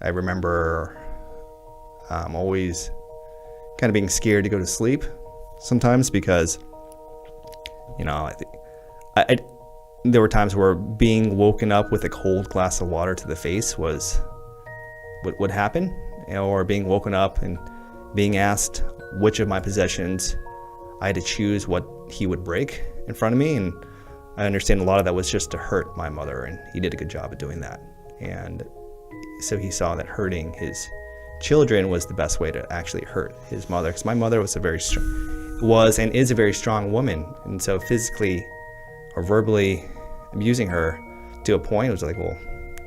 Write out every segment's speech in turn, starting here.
I remember always kind of being scared to go to sleep sometimes because, there were times where being woken up with a cold glass of water to the face was what would happen, or being woken up and being asked which of my possessions I had to choose what he would break in front of me. And I understand a lot of that was just to hurt my mother, and he did a good job of doing that. And so he saw that hurting his children was the best way to actually hurt his mother, because my mother was and is a very strong woman, and so physically or verbally abusing her to a point, it was like, well,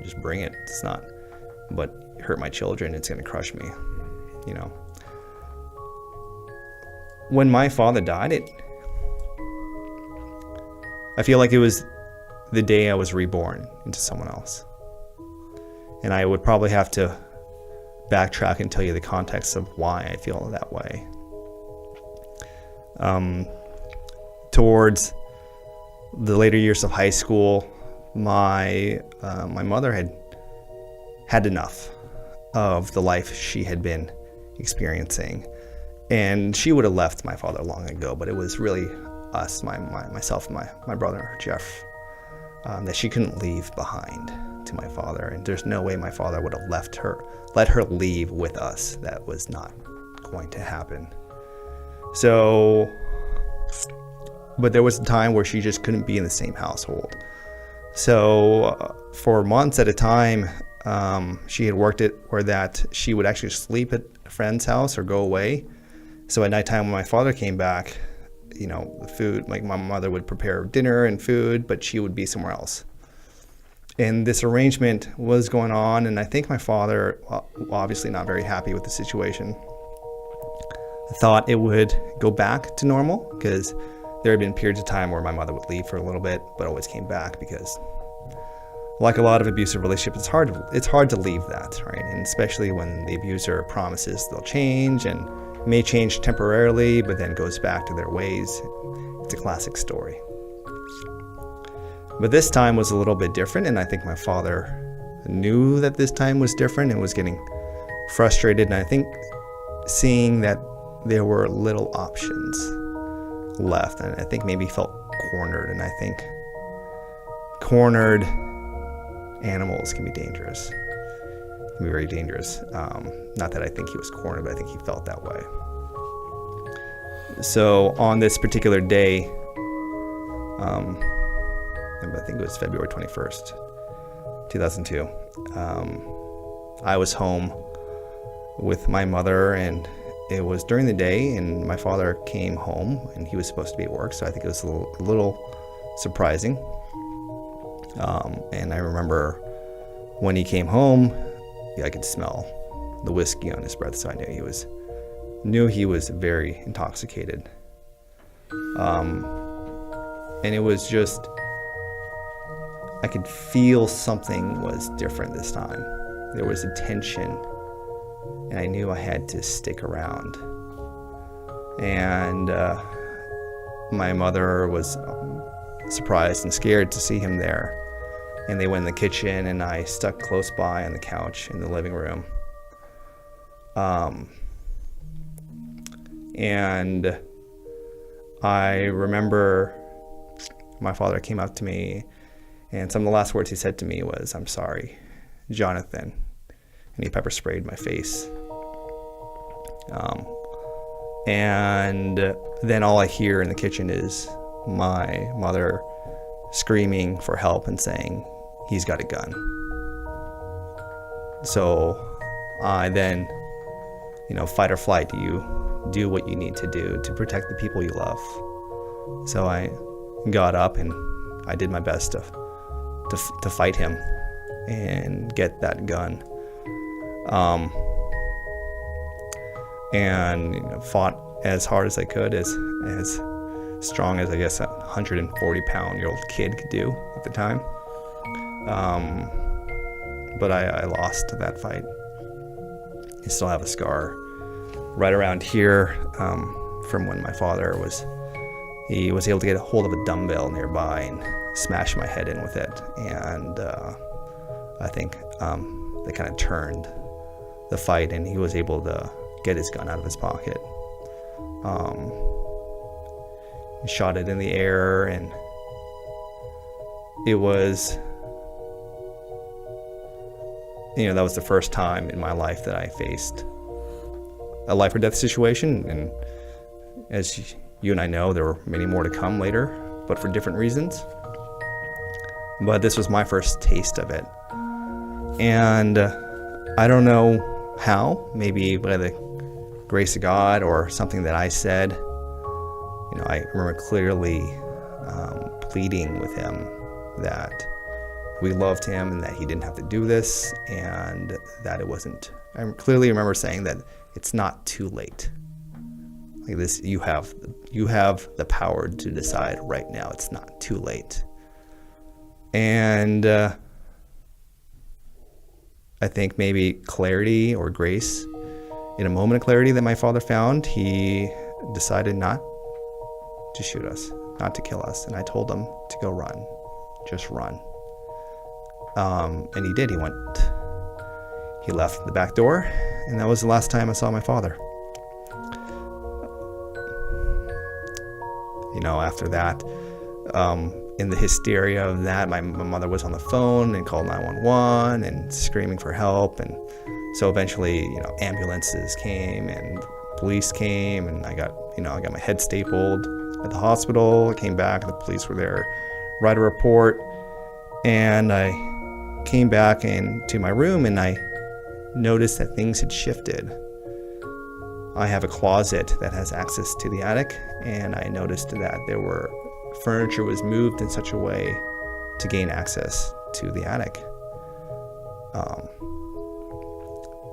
just bring it. It's not, but hurt my children, it's going to crush me, When my father died, I feel like it was the day I was reborn into someone else. And I would probably have to backtrack and tell you the context of why I feel that way. Towards the later years of high school, my mother had enough of the life she had been experiencing, and she would have left my father long ago, but it was really us, myself and my brother Jeff, that she couldn't leave behind to my father. And there's no way my father would have let her leave with us. That was not going to happen. So, but there was a time where she just couldn't be in the same household. So for months at a time, she had worked it where that she would actually sleep at a friend's house or go away. So at nighttime when my father came back, the food, like my mother would prepare dinner and food, but she would be somewhere else. And this arrangement was going on, and I think my father, obviously not very happy with the situation, thought it would go back to normal, because there had been periods of time where my mother would leave for a little bit, but always came back, because like a lot of abusive relationships, it's hard to leave that, right? And especially when the abuser promises they'll change and may change temporarily, but then goes back to their ways. It's a classic story. But this time was a little bit different, and I think my father knew that this time was different and was getting frustrated. And I think seeing that there were little options left, and I think maybe he felt cornered. And I think cornered animals can be dangerous. Can be very dangerous. Not that I think he was cornered, but I think he felt that way. So on this particular day, I think it was February 21st, 2002, I was home with my mother, and it was during the day, and my father came home, and he was supposed to be at work, so I think it was a little surprising. And I remember when he came home, I could smell the whiskey on his breath, so I knew he was very intoxicated. And it was just, I could feel something was different this time. There was a tension, and I knew I had to stick around. And my mother was surprised and scared to see him there. And they went in the kitchen, and I stuck close by on the couch in the living room. And I remember my father came up to me, and some of the last words he said to me was, "I'm sorry, Jonathan." And he pepper sprayed my face. And then all I hear in the kitchen is my mother screaming for help and saying, "He's got a gun." So I then, fight or flight, you do what you need to do to protect the people you love. So I got up and I did my best to fight him and get that gun. And fought as hard as I could, as strong as I guess a 140-pound-year-old kid could do at the time. But I lost that fight. I still have a scar right around here from when my father was able to get a hold of a dumbbell nearby and smash my head in with it. And I think that kind of turned the fight, and he was able to get his gun out of his pocket. He shot it in the air, and it was, that was the first time in my life that I faced a life or death situation. And as you and I know, there were many more to come later, but for different reasons. But this was my first taste of it. And I don't know how, maybe by the grace of God or something that I said. I remember clearly pleading with him that we loved him and that he didn't have to do this, and that it wasn't. I clearly remember saying that it's not too late. Like this, you have the power to decide right now. It's not too late. And I think maybe clarity or grace, in a moment of clarity that my father found, he decided not to shoot us, not to kill us. And I told him to go run, just run. And he did. He left the back door, and that was the last time I saw my father. After that, in the hysteria of that, my mother was on the phone and called 911 and screaming for help. And so eventually, ambulances came and police came, and I got my head stapled at the hospital. I came back, and the police were there, write a report, and I came back into my room, and I noticed that things had shifted. I have a closet that has access to the attic, and I noticed that furniture was moved in such a way to gain access to the attic.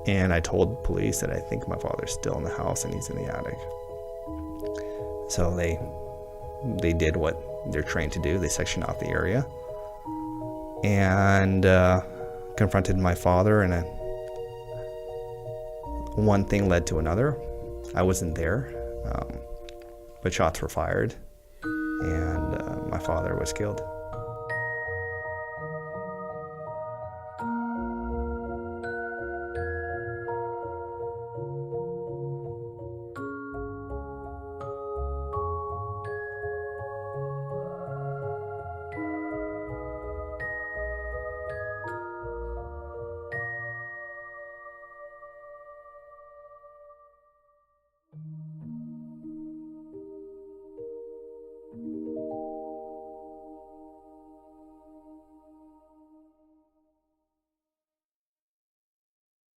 And I told police that I think my father's still in the house and he's in the attic. So they did what they're trained to do. They sectioned off the area and confronted my father, and one thing led to another. I wasn't there, but shots were fired, and my father was killed.